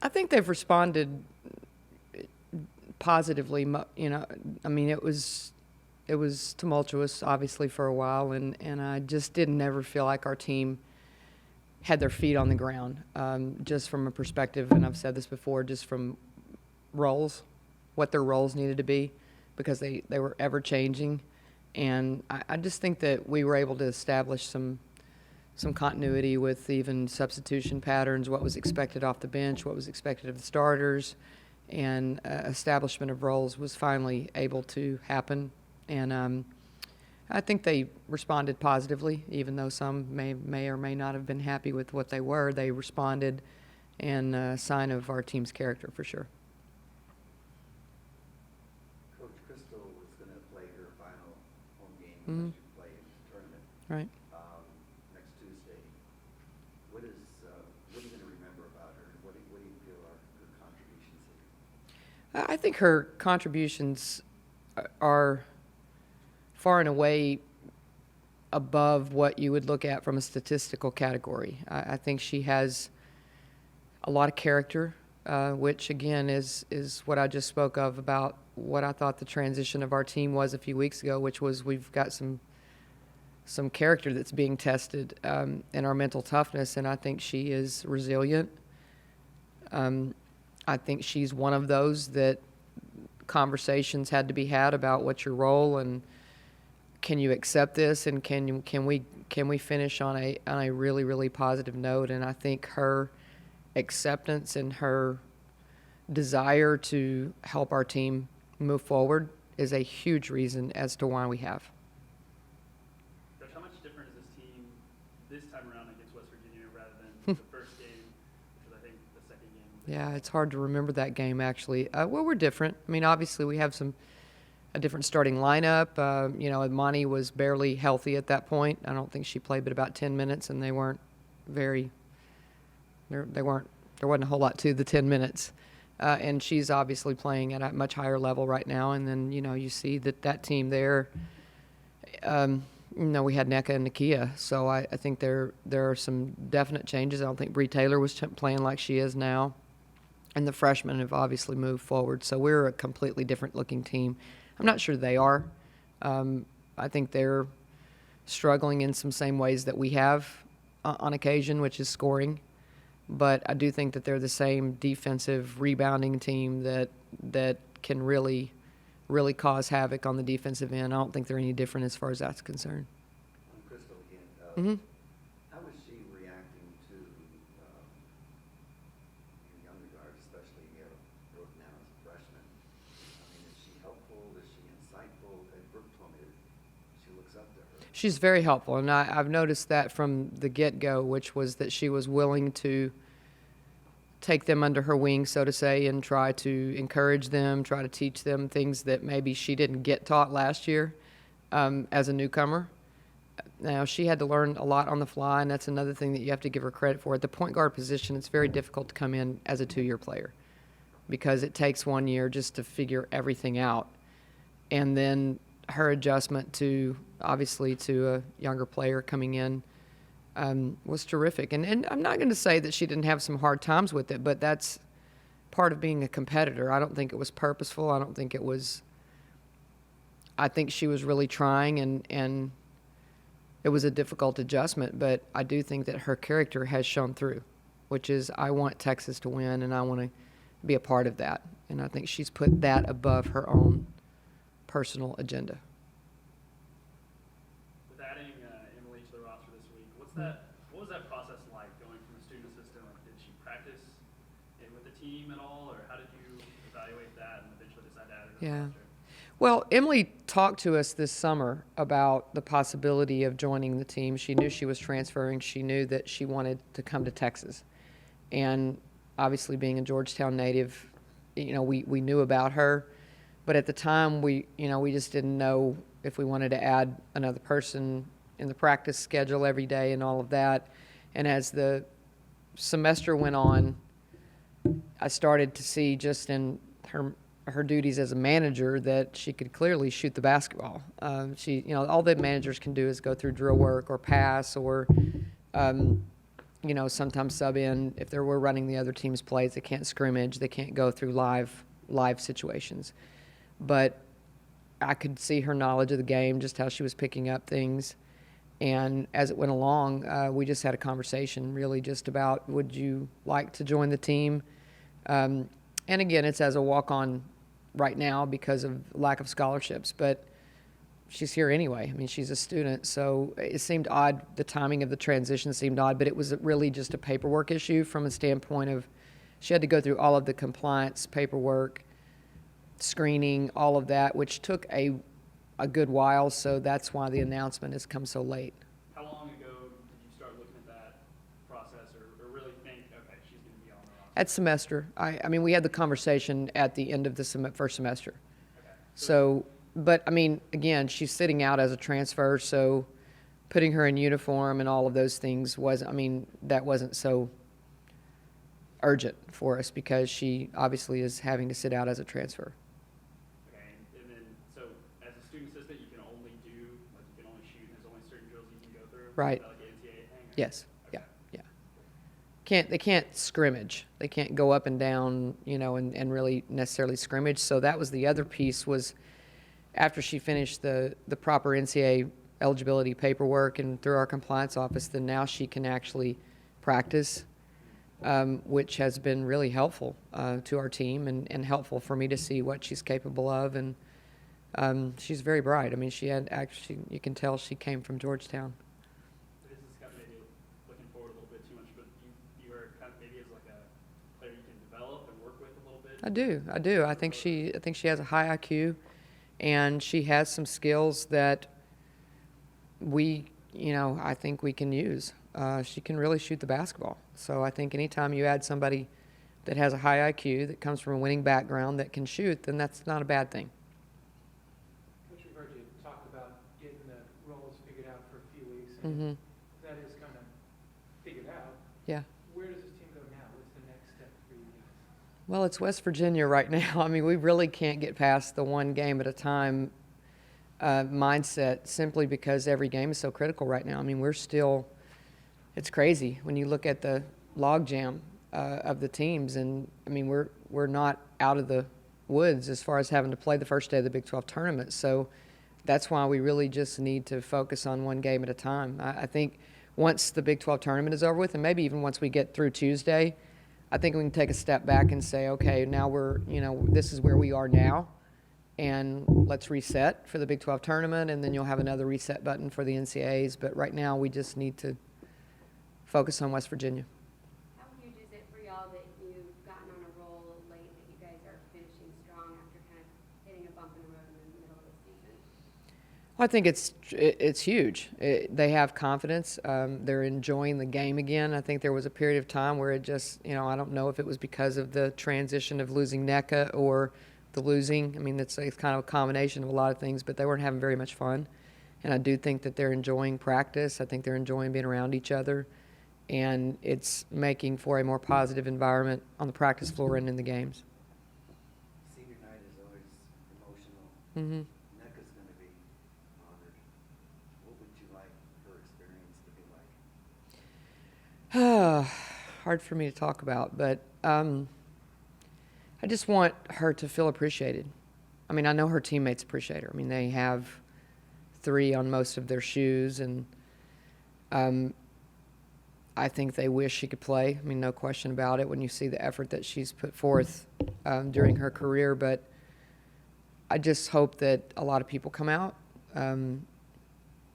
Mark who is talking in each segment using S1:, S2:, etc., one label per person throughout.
S1: I think they've responded positively. I mean, it was tumultuous, obviously, for a while, and I just didn't ever feel like our team had their feet on the ground, just from a perspective, and I've said this before, just from roles, what their roles needed to be, because they were ever changing. And I just think that we were able to establish some continuity with even substitution patterns, what was expected off the bench, what was expected of the starters, and establishment of roles was finally able to happen. And I think they responded positively, even though some may or may not have been happy with what they were. They responded, and a sign of our team's character for sure.
S2: Coach, Krystle was going to play her final home game
S1: Mm-hmm.
S2: that you play in the tournament
S1: Right.
S2: next Tuesday. What are you going to remember about her? What do you feel are her contributions here?
S1: I think her contributions are far and away above what you would look at from a statistical category. I think she has a lot of character, which again is what I just spoke of about what I thought the transition of our team was a few weeks ago, which was we've got some character that's being tested in our mental toughness, and I think she is resilient. I think she's one of those that conversations had to be had about what's your role and can you accept this, and can we finish on a really, really positive note. And I think her acceptance and her desire to help our team move forward is a huge reason as to why we have.
S3: Coach, how much different is this team this time around against West Virginia rather than the first game, which was, I think, the second game?
S1: Yeah, it's hard to remember that game, actually. Well, we're different. I mean, obviously, we have a different starting lineup. Monty was barely healthy at that point. I don't think she played but about 10 minutes, and there wasn't a whole lot to the 10 minutes. And she's obviously playing at a much higher level right now. And then, you see that team there, we had Nneka and Nakia. So I think there are some definite changes. I don't think Bree Taylor was playing like she is now. And the freshmen have obviously moved forward. So we're a completely different looking team. I'm not sure they are. I think they're struggling in some same ways that we have on occasion, which is scoring. But I do think that they're the same defensive rebounding team that can really, really cause havoc on the defensive end. I don't think they're any different as far as that's concerned.
S2: On Krystle again,
S1: Mm-hmm.
S2: how is she reacting to your younger guard, especially Brooke now as a freshman? I mean, is she helpful? Is she insightful? And Brooke told me that she looks up to her.
S1: She's very helpful, and I've noticed that from the get-go, which was that she was willing to take them under her wing, so to say, and try to encourage them, try to teach them things that maybe she didn't get taught last year as a newcomer. Now, she had to learn a lot on the fly, and that's another thing that you have to give her credit for. At the point guard position, it's very difficult to come in as a 2-year player because it takes 1 year just to figure everything out. And then her adjustment to a younger player coming in was terrific. And I'm not going to say that she didn't have some hard times with it, but that's part of being a competitor. I don't think it was purposeful. I think she was really trying, and it was a difficult adjustment, but I do think that her character has shown through, which is I want Texas to win, and I want to be a part of that. And I think she's put that above her own personal agenda.
S3: With adding Emily to the roster this week, what was that process like going from a student assistant? Like, did she practice with the team at all, or how did you evaluate that and eventually decide to add her to the roster?
S1: Well, Emily talked to us this summer about the possibility of joining the team. She knew she was transferring. She knew that she wanted to come to Texas. And obviously being a Georgetown native, we knew about her. But at the time, we just didn't know if we wanted to add another person in the practice schedule every day and all of that. And as the semester went on, I started to see just in her duties as a manager that she could clearly shoot the basketball. All that managers can do is go through drill work or pass or, sometimes sub in if they were running the other team's plays. They can't scrimmage. They can't go through live situations. But I could see her knowledge of the game, just how she was picking up things. And as it went along, we just had a conversation really just about, would you like to join the team? And again, it's as a walk-on right now because of lack of scholarships, but she's here anyway. I mean, she's a student, so it seemed odd. The timing of the transition seemed odd, but it was really just a paperwork issue from a standpoint of she had to go through all of the compliance paperwork, screening, all of that, which took a good while, so that's why the announcement has come so late.
S3: How long ago did you start looking at that process or really think, okay, she's going to be on the roster?
S1: At semester. I mean, we had the conversation at the end of the first semester.
S3: Okay.
S1: So, but I mean, again, she's sitting out as a transfer, so putting her in uniform and all of those things that wasn't so urgent for us because she obviously is having to sit out as a transfer.
S3: Okay, and then, so as a student assistant, you can only shoot, and there's only certain drills you can go through?
S1: Right.
S3: Is that like an NCAA thing? Or?
S1: Yes.
S3: Okay.
S1: Yeah. They can't scrimmage. They can't go up and down, and really necessarily scrimmage. So that was the other piece was after she finished the proper NCAA eligibility paperwork and through our compliance office, then now she can actually practice, which has been really helpful to our team and helpful for me to see what she's capable of. And she's very bright. I mean, you can tell she came from Georgetown.
S3: This is kind of maybe looking forward a little bit too much, but you are kind of maybe as like a player you can develop and work with a little bit?
S1: I do. I think she has a high IQ, and she has some skills that I think we can use. She can really shoot the basketball. So I think anytime you add somebody that has a high IQ, that comes from a winning background, that can shoot, then that's not a bad thing.
S4: Coach, we've heard you talk about getting the roles figured out for a few weeks.
S1: Mm-hmm.
S4: And that is kind of figured out.
S1: Yeah.
S4: Where does this team go now? What's the next step for you guys?
S1: Well, it's West Virginia right now. I mean, we really can't get past the one game at a time mindset simply because every game is so critical right now. I mean, it's crazy when you look at the logjam of the teams, and I mean, we're not out of the woods as far as having to play the first day of the Big 12 tournament. So that's why we really just need to focus on one game at a time. I think once the Big 12 tournament is over with, and maybe even once we get through Tuesday, I think we can take a step back and say, okay, now this is where we are now, and let's reset for the Big 12 tournament, and then you'll have another reset button for the NCAAs. But right now, we just need to focus on West Virginia.
S5: How huge is it for y'all that you've gotten on a roll late, that you guys are finishing strong after kind of hitting a bump in the road in the middle of the season?
S1: Well, I think it's huge. They have confidence. They're enjoying the game again. I think there was a period of time where it just, I don't know if it was because of the transition of losing NECA or the losing. I mean, it's kind of a combination of a lot of things, but they weren't having very much fun. And I do think that they're enjoying practice. I think they're enjoying being around each other. And it's making for a more positive environment on the practice floor and in the games.
S2: Senior night is always emotional.
S1: Mm-hmm.
S2: NECA's going to be honored. What would you like her experience to be like?
S1: Hard for me to talk about, but I just want her to feel appreciated. I mean, I know her teammates appreciate her. I mean, they have 3 on most of their shoes, and I think they wish she could play. I mean, no question about it when you see the effort that she's put forth during her career. But I just hope that a lot of people come out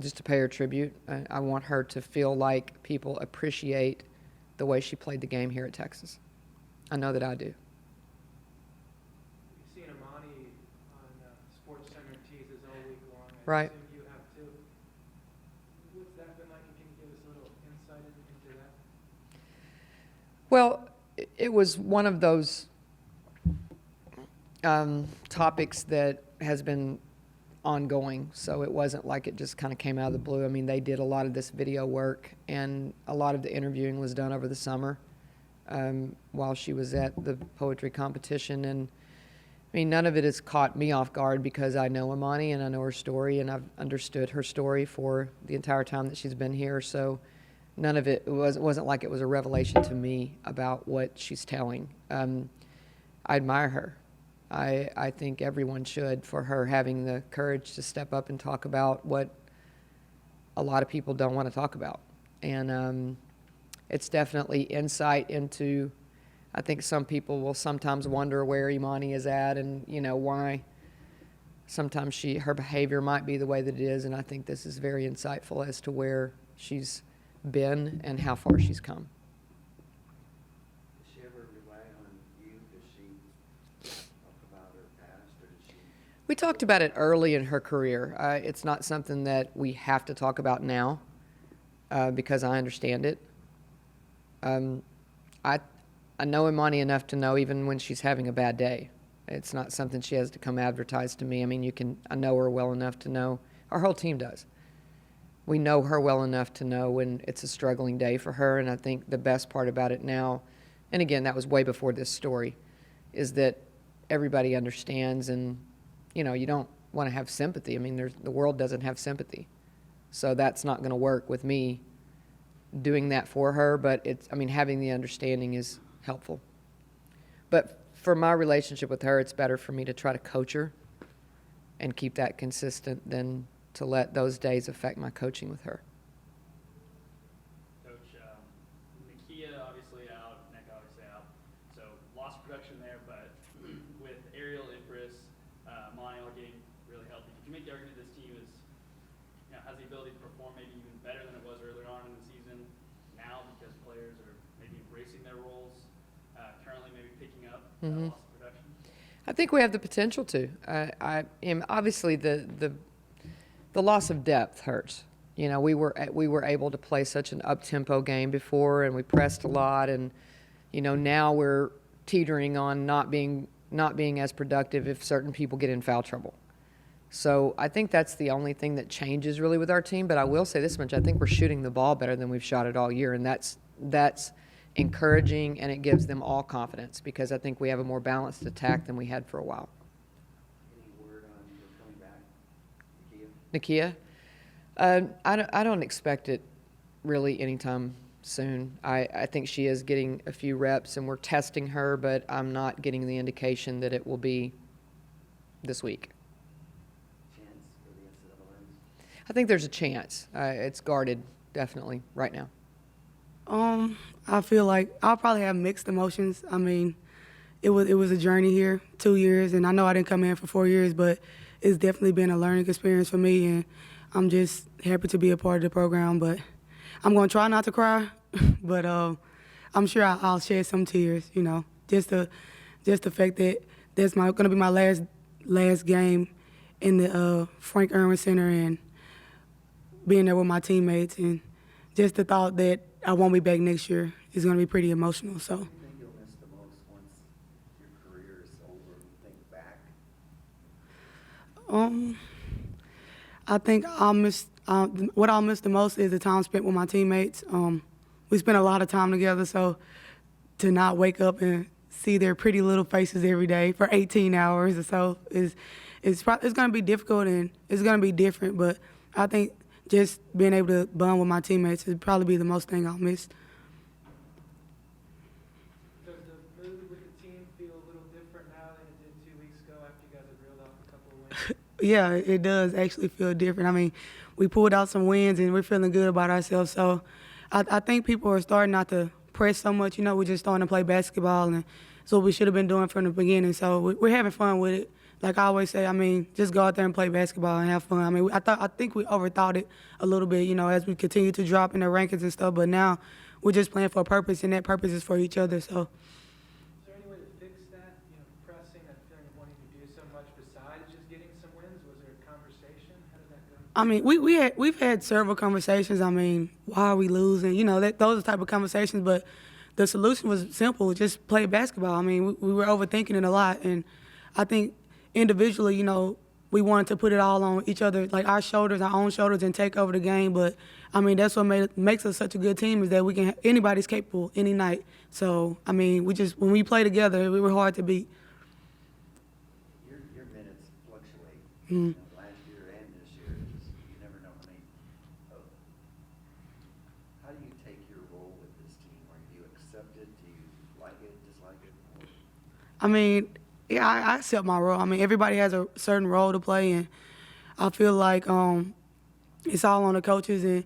S1: just to pay her tribute. I want her to feel like people appreciate the way she played the game here at Texas. I know that I do.
S4: You've seen Amani on Sports Center teases all week long.
S1: Right.
S4: I assume you have too. What's that been like? Can you give us a little insight into that?
S1: Well, it was one of those topics that has been ongoing, so it wasn't like it just kind of came out of the blue. I mean, they did a lot of this video work, and a lot of the interviewing was done over the summer while she was at the poetry competition. And I mean, none of it has caught me off guard because I know Amani and I know her story, and I've understood her story for the entire time that she's been here. So none of it wasn't like it was a revelation to me about what she's telling. I admire her. I think everyone should, for her having the courage to step up and talk about what a lot of people don't want to talk about. And it's definitely insight into, I think some people will sometimes wonder where Imani is at and, why sometimes her behavior might be the way that it is. And I think this is very insightful as to where she's been and how far she's come.
S2: Does she ever rely on you? Does she talk about her past, or does she?
S1: We talked about it early in her career. It's not something that we have to talk about now because I understand it. I know Imani enough to know even when she's having a bad day. It's not something she has to come advertise to me. I mean, I know her well enough to know, our whole team does. We know her well enough to know when it's a struggling day for her, and I think the best part about it now, and again, that was way before this story, is that everybody understands, and, you don't want to have sympathy. I mean, the world doesn't have sympathy. So that's not going to work with me doing that for her, but having the understanding is helpful. But for my relationship with her, it's better for me to try to coach her and keep that consistent than to let those days affect my coaching with her.
S3: Coach, Nakia obviously out, Nick obviously out, so lost production there, but with Ariel, Ibris, Monty all getting really healthy, could you make the argument this team is, has the ability to perform maybe even better than it was earlier on in the season now because players are maybe embracing their roles, currently maybe picking up that loss of production?
S1: I think we have the potential to. Obviously the loss of depth hurts. We were able to play such an up-tempo game before, and we pressed a lot, and now we're teetering on not being as productive if certain people get in foul trouble. So I think that's the only thing that changes really with our team. But I will say this much: I think we're shooting the ball better than we've shot it all year, and that's encouraging, and it gives them all confidence because I think we have a more balanced attack than we had for a while.
S2: Any word on her coming back,
S1: Nakia? I don't expect it really anytime soon. I think she is getting a few reps, and we're testing her, but I'm not getting the indication that it will be this week.
S2: chance for the NCAAs?
S1: I think there's a chance. It's guarded, definitely, right now.
S6: I feel like I'll probably have mixed emotions. I mean, it was a journey here, 2 years, and I know I didn't come in for 4 years, but it's definitely been a learning experience for me, and I'm just happy to be a part of the program. But I'm going to try not to cry, but I'm sure I'll shed some tears. Just the fact that that's going to be my last game in the Frank Irwin Center and being there with my teammates, and just the thought that I won't be back next year is going to be pretty emotional. So.
S2: What do you think you'll miss the most once your career is over and you think back?
S6: I think what I'll miss the most is the time spent with my teammates. We spent a lot of time together, so to not wake up and see their pretty little faces every day for 18 hours or so it's going to be difficult and it's going to be different. But I think just being able to bond with my teammates would probably be the most thing I'll miss.
S4: Does the mood with the team feel a little different now than it did 2 weeks ago after you guys have reeled off a couple of wins?
S6: Yeah, it does actually feel different. I mean, we pulled out some wins and we're feeling good about ourselves. So I think people are starting not to press so much. We're just starting to play basketball, and so we should have been doing from the beginning. So we're having fun with it. Like I always say, just go out there and play basketball and have fun. I think we overthought it a little bit, as we continue to drop in the rankings and stuff. But now we're just playing for a purpose, and that purpose is for each other. So.
S4: Is there any way to fix that? Pressing, that feeling of wanting to do so much besides just getting some wins? Was there a conversation? How did that go?
S6: We've had several conversations. Why are we losing? Those are the type of conversations. But the solution was simple: just play basketball. We were overthinking it a lot, and I think individually, we wanted to put it all on each other, like our own shoulders, and take over the game. But that's what makes us such a good team, is that anybody's capable any night. So when we play together, we were hard to beat.
S2: Your minutes fluctuate.
S6: Mm.
S2: Last year and this year, you never know. How do you take
S6: I mean, yeah, I accept my role. I mean, everybody has a certain role to play, and I feel like it's all on the coaches. And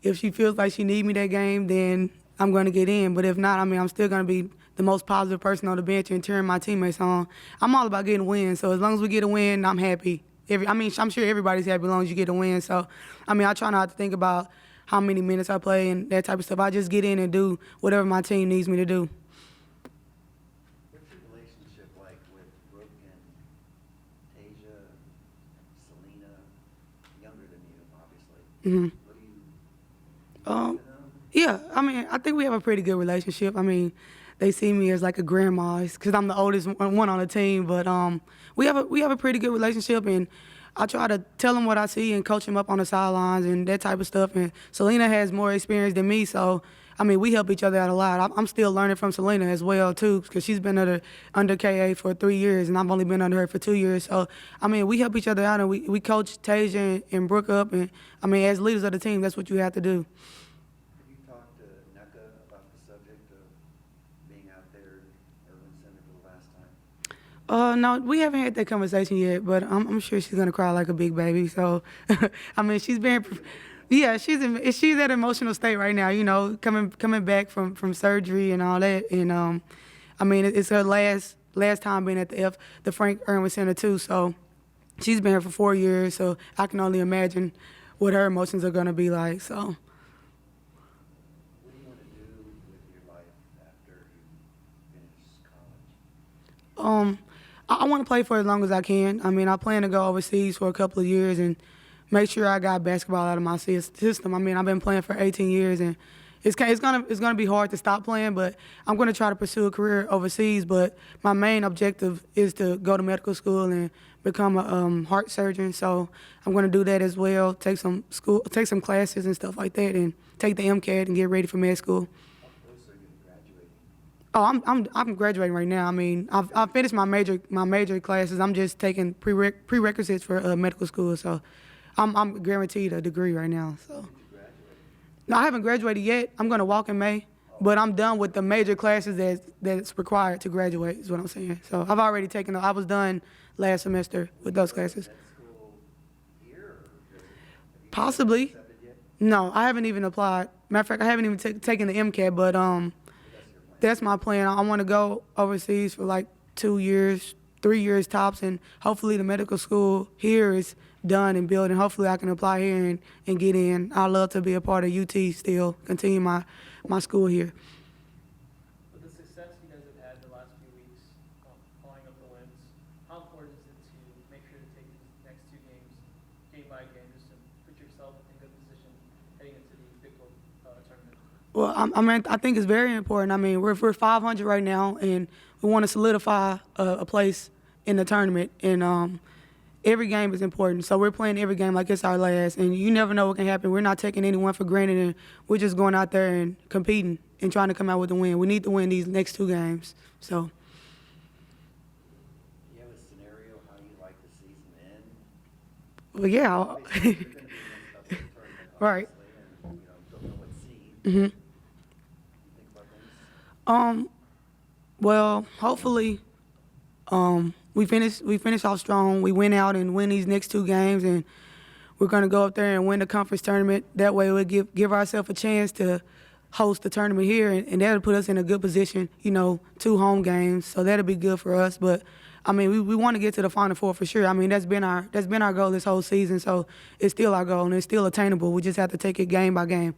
S6: if she feels like she need me that game, then I'm going to get in. But if not, I mean, I'm still going to be the most positive person on the bench and cheering my teammates on. I'm all about getting wins. So as long as we get a win, I'm happy. I'm sure everybody's happy as long as you get a win. So, I mean, I try not to think about how many minutes I play and that type of stuff. I just get in and do whatever my team needs me to do.
S2: What's your relationship like with Brooke and Tasia, Selena, younger than you, obviously?
S6: Mhm.
S2: What do you
S6: Um,
S2: know?
S6: Yeah, I mean, I think we have a pretty good relationship. I mean, they see me as like a grandma because I'm the oldest one on the team. But we have a pretty good relationship, and I try to tell them what I see and coach them up on the sidelines and that type of stuff. And Selena has more experience than me, so I mean, we help each other out a lot. I'm still learning from Selena as well too, because she's been under KA for 3 years, and I've only been under her for 2 years. So I mean, we help each other out, and we coach Tasia and Brooke up. And I mean, as leaders of the team, that's what you have to do.
S2: Have you talked to NECA about the subject of being out there at Irwin Center for the last time?
S6: No, we haven't had that conversation yet, but I'm sure she's gonna cry like a big baby. So, I mean, she's at an emotional state right now. You know, coming back from surgery and all that, and I mean, it's her last time being at the Frank Irwin Center too. So, she's been here for 4 years. So I can only imagine what her emotions are gonna be like. So.
S2: What do you want to do with your life after you finish college?
S6: I want to play for as long as I can. I mean, I plan to go overseas for a couple of years and make sure I got basketball out of my system. I mean, I've been playing for 18 years, and it's gonna be hard to stop playing. But I'm gonna try to pursue a career overseas. But my main objective is to go to medical school and become a heart surgeon. So I'm gonna do that as well. Take some classes and stuff like that, and take the MCAT and get ready for med school.
S2: How close are you to graduating?
S6: Oh, I'm graduating right now. I mean, I've finished my major classes. I'm just taking prerequisites for medical school. So, I'm guaranteed a degree right now. So,
S2: Did you graduate?
S6: no, I haven't graduated yet. I'm gonna walk in May, but I'm done with the major classes that's required to graduate. Is what I'm saying. So, I've already taken. I was done last semester with those classes.
S2: Med school here, or have you
S6: Possibly.
S2: accepted yet?
S6: No, I haven't even applied. Matter of fact, I haven't even taken the MCAT, but that's my plan. I want to go overseas for like 2 years, 3 years tops, and hopefully the medical school here is done and built, and hopefully I can apply here and get in. I'd love to be a part of UT still, continue my school here.
S4: With the success you guys have had the last few weeks, following up the wins, how important is it to make sure to take these next 2 games, game by game, just to put yourself in good position heading into the Big 12 tournament?
S6: Well, I mean, I think it's very important. I mean, we're 500 right now, and we want to solidify a place in the tournament. And every game is important. So we're playing every game like it's our last. And you never know what can happen. We're not taking anyone for granted, and we're just going out there and competing and trying to come out with a win. We need to win these next 2 games. So.
S2: Do you have a scenario how you like the season end?
S6: Well, yeah.
S2: Obviously, you're going to be against the tournament,
S6: Right.
S2: obviously, and don't know what seed.
S6: Mhm.
S2: You think about things?
S6: Well, hopefully, we finish off strong. We win out and win these next 2 games, and we're gonna go up there and win the conference tournament. That way, we'll give ourselves a chance to host the tournament here, and that'll put us in a good position. 2 home games, so that'll be good for us. But I mean, we want to get to the Final Four for sure. I mean, that's been our goal this whole season. So it's still our goal, and it's still attainable. We just have to take it game by game.